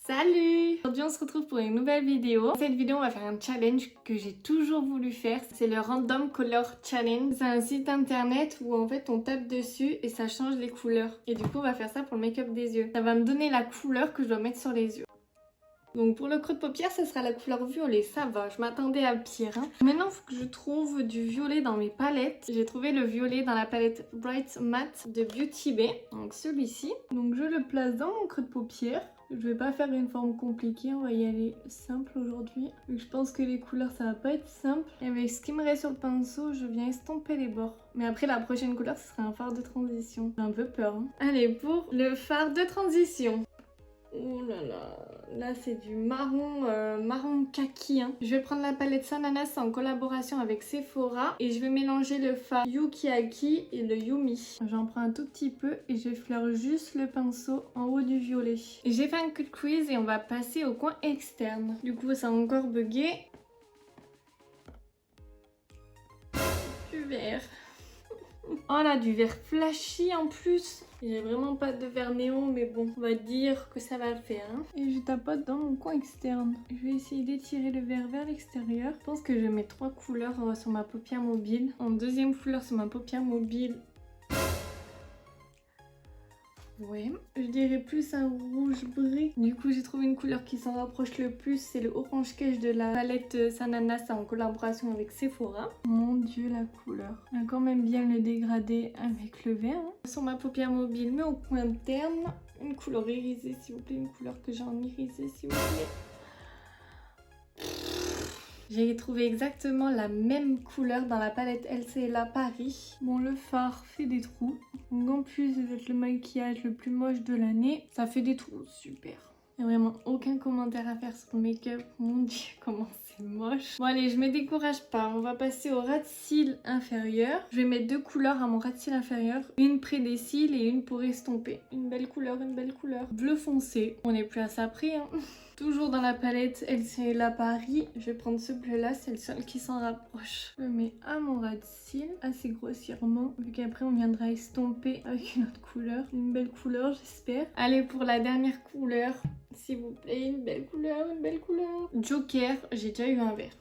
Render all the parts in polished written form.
Salut! Aujourd'hui on se retrouve pour une nouvelle vidéo. Dans cette vidéo on va faire un challenge que j'ai toujours voulu faire. C'est le Random Color Challenge. C'est un site internet où en fait on tape dessus et ça change les couleurs. Et du coup on va faire ça pour le make-up des yeux. Ça va me donner la couleur que je dois mettre sur les yeux. Donc pour le creux de paupière, ça sera la couleur violet, ça va, je m'attendais à pire. Maintenant, il faut que je trouve du violet dans mes palettes. J'ai trouvé le violet dans la palette Bright Matte de Beauty Bay, donc celui-ci. Donc je le place dans mon creux de paupière. Je vais pas faire une forme compliquée, on va y aller simple aujourd'hui. Je pense que les couleurs, ça va pas être simple. Et avec ce qui me reste sur le pinceau, je viens estomper les bords. Mais après, la prochaine couleur, ce sera un fard de transition. J'ai un peu peur. Allez, pour le fard de transition. Oh là là, là c'est du marron, marron kaki. Je vais prendre la palette Sananas en collaboration avec Sephora et je vais mélanger le fard Yukiaki et le Yumi. J'en prends un tout petit peu et j'effleure juste le pinceau en haut du violet. J'ai fait un cut crease et on va passer au coin externe. Du coup ça a encore bugué. Du vert. Oh là, du vert flashy en plus. J'ai vraiment pas de vert néon, mais bon, on va dire que ça va le faire. Et je tapote dans mon coin externe. Je vais essayer d'étirer le vert vers l'extérieur. Je pense que je mets 3 couleurs sur ma paupière mobile. En deuxième couleur sur ma paupière mobile. Ouais, je dirais plus un rouge brique. Du coup, j'ai trouvé une couleur qui s'en rapproche le plus. C'est le orange cache de la palette Sananas en collaboration avec Sephora. Mon dieu, la couleur. On va quand même bien le dégrader avec le vert. Sur ma paupière mobile, mais au coin interne, une couleur irisée, s'il vous plaît. Une couleur que j'ai en irisé, s'il vous plaît. J'ai trouvé exactement la même couleur dans la palette LCLA Paris. Bon, le fard fait des trous. Donc en plus d'être le maquillage le plus moche de l'année, ça fait des trous. Super. Il n'y a vraiment aucun commentaire à faire sur le make-up. Mon dieu, comment c'est moche. Bon allez, je me décourage pas. On va passer au ras de cils inférieur. Je vais mettre 2 couleurs à mon ras de cils inférieur. Une près des cils et une pour estomper. Une belle couleur, une belle couleur. Bleu foncé. On n'est plus à ça près, hein. Toujours dans la palette LCLA Paris, je vais prendre ce bleu là, c'est le seul qui s'en rapproche. Je le mets à mon ras de cils, assez grossièrement, vu qu'après on viendra estomper avec une autre couleur. Une belle couleur j'espère. Allez pour la dernière couleur, s'il vous plaît, une belle couleur, une belle couleur. Joker, j'ai déjà eu un vert.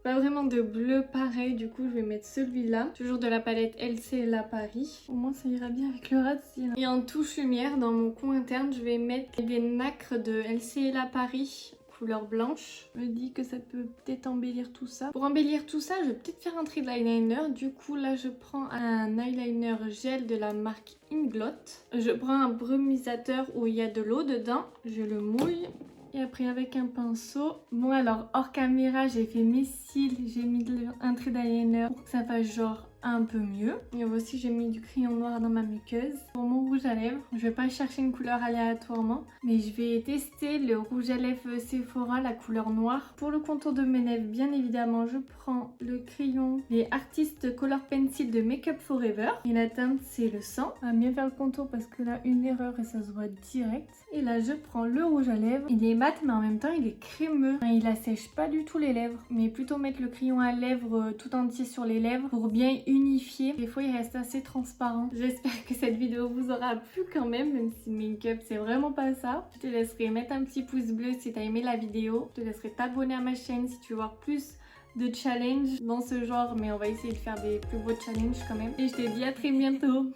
Pas vraiment de bleu pareil, du coup je vais mettre celui-là. Toujours de la palette LCLA Paris. Au moins ça ira bien avec le ras de cils. Et en touche lumière, dans mon coin interne, je vais mettre des nacres de LCLA Paris. Couleur blanche. Je me dis que ça peut peut-être embellir tout ça. Pour embellir tout ça, je vais peut-être faire un trait d'eyeliner. Du coup, là, je prends un eyeliner gel de la marque Inglot. Je prends un brumisateur où il y a de l'eau dedans. Je le mouille. Et après avec un pinceau. Bon alors hors caméra j'ai fait mes cils, j'ai mis un trait d'eyeliner pour que ça fasse genre un peu mieux. Et aussi j'ai mis du crayon noir dans ma muqueuse. Pour mon rouge à lèvres, je vais pas chercher une couleur aléatoirement, mais je vais tester le rouge à lèvres Sephora, la couleur noire. Pour le contour de mes lèvres, bien évidemment, je prends le crayon des Artist Color Pencil de Make Up Forever. Et la teinte c'est le 100. On va bien faire le contour parce que là une erreur et ça se voit direct. Et là je prends le rouge à lèvres. Il est mat mais en même temps il est crémeux. Enfin, il assèche pas du tout les lèvres, mais plutôt mettre le crayon à lèvres tout entier sur les lèvres pour bien unifier. Des fois il reste assez transparent. J'espère que cette vidéo vous aura plu quand même si le make-up c'est vraiment pas ça. Je te laisserai mettre un petit pouce bleu si t'as aimé la vidéo. Je te laisserai t'abonner à ma chaîne si tu veux voir plus de challenges dans ce genre, mais on va essayer de faire des plus beaux challenges quand même. Et je te dis à très bientôt.